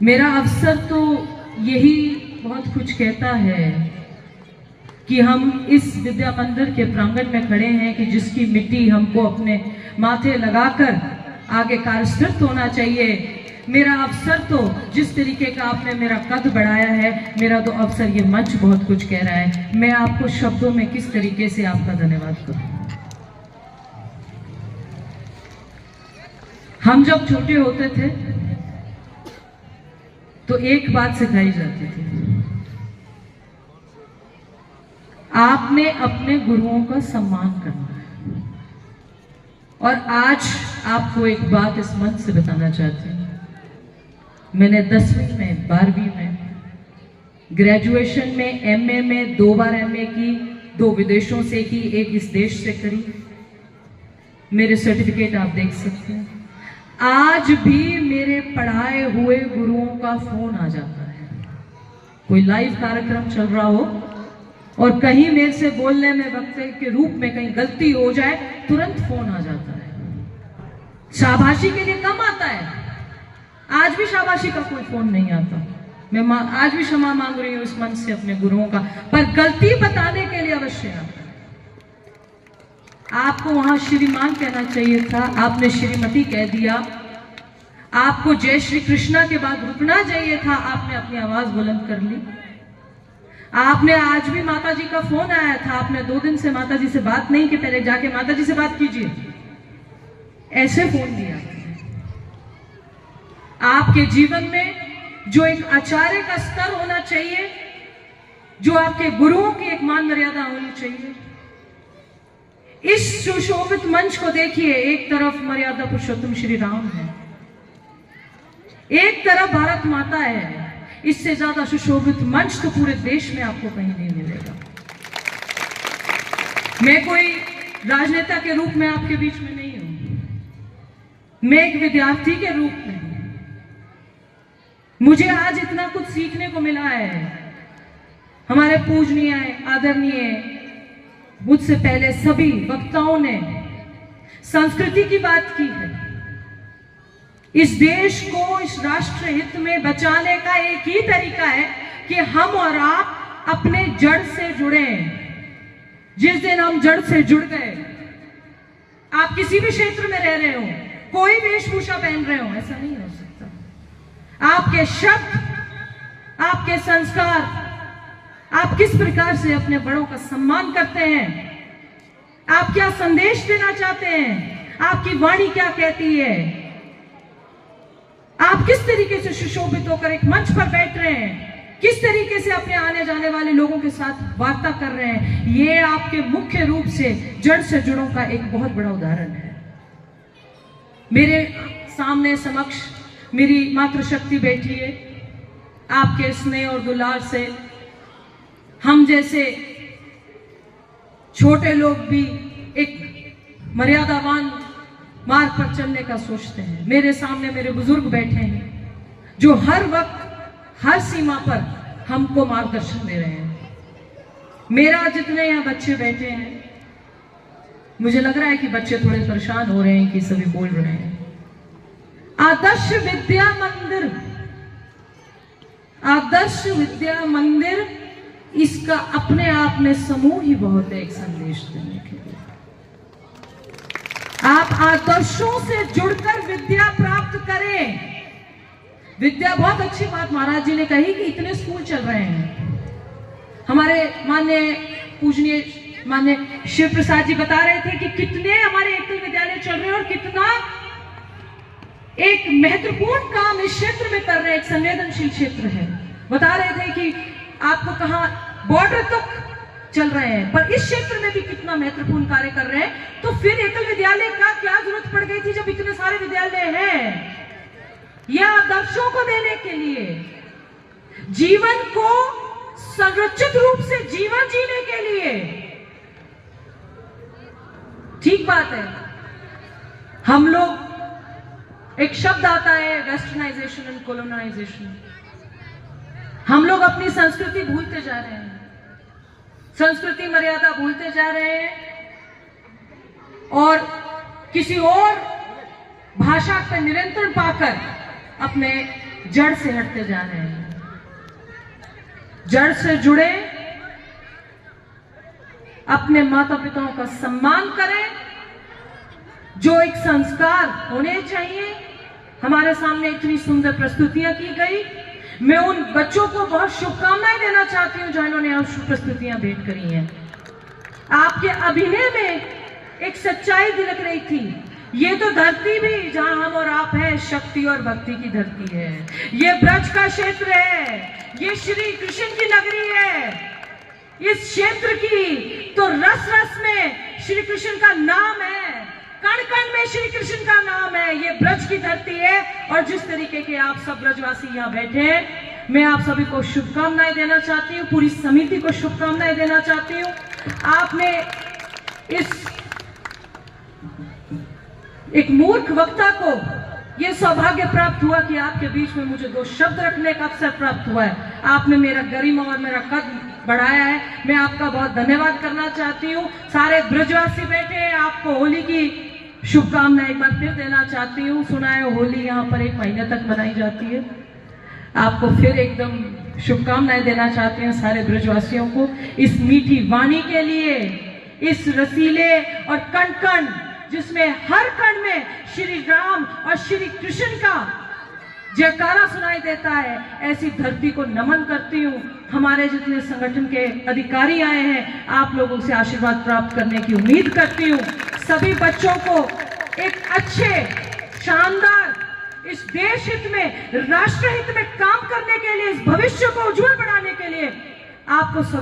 मेरा अवसर तो यही बहुत कुछ कहता है कि हम इस विद्या मंदिर के प्रांगण में खड़े हैं कि जिसकी मिट्टी हमको अपने माथे लगाकर आगे कार्यरत होना चाहिए। मेरा अवसर तो जिस तरीके का आपने मेरा कद बढ़ाया है, मेरा तो अवसर ये मंच बहुत कुछ कह रहा है। मैं आपको शब्दों में किस तरीके से आपका धन्यवाद करूं। हम जब छोटे होते थे तो एक बात सिखाई जाती थी, आपने अपने गुरुओं का सम्मान करना है। और आज आपको एक बात इस मंच से बताना चाहती हूँ। मैंने 10वीं में, 12वीं में, ग्रेजुएशन में, एमए में 2 बार एमए की, 2 विदेशों से की, 1 इस देश से करी। मेरे सर्टिफिकेट आप देख सकते हैं। आज भी मेरे पढ़ाए हुए गुरुओं का फोन आ जाता है। कोई लाइव कार्यक्रम चल रहा हो और कहीं मेरे से बोलने में वक्ता के रूप में कहीं गलती हो जाए, तुरंत फोन आ जाता है। शाबाशी के लिए कम आता है, आज भी शाबाशी का कोई फोन नहीं आता। मैं आज भी क्षमा मांग रही हूँ इस मंच से अपने गुरुओं का, पर गलती बताने के लिए अवश्य आता है। आपको वहां श्रीमान कहना चाहिए था, आपने श्रीमती कह दिया। आपको जय श्री कृष्णा के बाद रुकना चाहिए था, आपने अपनी आवाज बुलंद कर ली। आपने आज भी माता जी का फोन आया था, आपने 2 दिन से माता जी से बात नहीं की, पहले जाके माता जी से बात कीजिए, ऐसे फोन दिया। आपके जीवन में जो एक आचार्य का स्तर होना चाहिए, जो आपके गुरुओं की एक मान मर्यादा होनी चाहिए। इस सुशोभित मंच को देखिए, एक तरफ मर्यादा पुरुषोत्तम श्री राम है, एक तरफ भारत माता है। इससे ज्यादा सुशोभित मंच तो पूरे देश में आपको कहीं नहीं मिलेगा। मैं कोई राजनेता के रूप में आपके बीच में नहीं हूं, मैं एक विद्यार्थी के रूप में हूं। मुझे आज इतना कुछ सीखने को मिला है। हमारे पूजनीय, आदरणीय, मुझसे पहले सभी वक्ताओं ने संस्कृति की बात की है। इस देश को इस राष्ट्र हित में बचाने का एक ही तरीका है कि हम और आप अपने जड़ से जुड़े। जिस दिन हम जड़ से जुड़ गए, आप किसी भी क्षेत्र में रह रहे हो, कोई वेशभूषा पहन रहे हो, ऐसा नहीं हो सकता। आपके शब्द, आपके संस्कार, आप किस प्रकार से अपने बड़ों का सम्मान करते हैं, आप क्या संदेश देना चाहते हैं, आपकी वाणी क्या कहती है, आप किस तरीके से सुशोभित होकर एक मंच पर बैठ रहे हैं, किस तरीके से अपने आने जाने वाले लोगों के साथ वार्ता कर रहे हैं, ये आपके मुख्य रूप से जड़ से जुड़ों का एक बहुत बड़ा उदाहरण है। मेरे सामने समक्ष मेरी मातृशक्ति बैठी है। आपके स्नेह और दुलार से हम जैसे छोटे लोग भी एक मर्यादावान मार्ग पर चलने का सोचते हैं। मेरे सामने मेरे बुजुर्ग बैठे हैं जो हर वक्त हर सीमा पर हमको मार्गदर्शन दे रहे हैं। मेरा जितने यहाँ बच्चे बैठे हैं, मुझे लग रहा है कि बच्चे थोड़े परेशान हो रहे हैं कि सभी बोल रहे हैं। आदर्श विद्या मंदिर, आदर्श विद्या मंदिर, इसका अपने आप में समूह ही बहुत है एक संदेश देने के लिए। आप आदर्शों से जुड़कर विद्या प्राप्त करें। विद्या, बहुत अच्छी बात महाराज जी ने कही कि इतने स्कूल चल रहे हैं। हमारे माननीय पूजनीय माननीय शिव प्रसाद जी बता रहे थे कि कितने हमारे एकल विद्यालय चल रहे हैं और कितना एक महत्वपूर्ण काम इस क्षेत्र में कर रहे हैं। एक संवेदनशील क्षेत्र है। बता रहे थे कि आपको कहा बॉर्डर तक चल रहे हैं, पर इस क्षेत्र में भी कितना महत्वपूर्ण कार्य कर रहे हैं। तो फिर एकल विद्यालय का क्या जरूरत पड़ गई थी जब इतने सारे विद्यालय हैं? यह आदर्शों को देने के लिए, जीवन को संरचित रूप से जीवन जीने के लिए। ठीक बात है, हम लोग, एक शब्द आता है वेस्टर्नाइजेशन एंड कोलोनाइजेशन। हम लोग अपनी संस्कृति भूलते जा रहे हैं, संस्कृति मर्यादा भूलते जा रहे हैं और किसी और भाषा पर नियंत्रण पाकर अपने जड़ से हटते जा रहे हैं। जड़ से जुड़े, अपने माता पिताओं का सम्मान करें, जो एक संस्कार होने चाहिए। हमारे सामने इतनी सुंदर प्रस्तुतियां की गई। मैं उन बच्चों को बहुत शुभकामनाएं देना चाहती हूं जिन्होंने आज प्रस्तुतियां भेंट करी हैं। आपके अभिनय में एक सच्चाई झलक रही थी। ये तो धरती भी जहां हम और आप हैं, शक्ति और भक्ति की धरती है। ये ब्रज का क्षेत्र है, ये श्री कृष्ण की नगरी है। इस क्षेत्र की तो रस रस में श्री कृष्ण का नाम है, कण कण में श्री कृष्ण का नाम है। ये ब्रज की धरती है। और जिस तरीके के आप सब ब्रजवासी यहाँ बैठे हैं, मैं आप सभी को शुभकामनाएं देना चाहती हूँ, पूरी समिति को शुभकामनाएं देना चाहती हूँ। आपने इस एक मूर्ख वक्ता को यह सौभाग्य प्राप्त हुआ कि आपके बीच में मुझे 2 शब्द रखने का अवसर प्राप्त हुआ है। आपने मेरा गरिमा और मेरा कद बढ़ाया है। मैं आपका बहुत धन्यवाद करना चाहती हूँ। सारे ब्रजवासी बैठे हैं, आपको होली की शुभकामनाएं एक बार फिर देना चाहती हूँ। सुना है होली यहाँ पर 1 महीने तक मनाई जाती है। आपको फिर एकदम शुभकामनाएं देना चाहते हैं सारे ब्रजवासियों को, इस मीठी वाणी के लिए, इस रसीले और कण कण जिसमें हर कण में श्री राम और श्री कृष्ण का जयकारा सुनाई देता है, ऐसी धरती को नमन करती हूँ। हमारे जितने संगठन के अधिकारी आए हैं, आप लोगों से आशीर्वाद प्राप्त करने की उम्मीद करती हूँ। सभी बच्चों को एक अच्छे, शानदार, इस देश हित में, राष्ट्र हित में काम करने के लिए, इस भविष्य को उज्जवल बनाने के लिए आपको सभी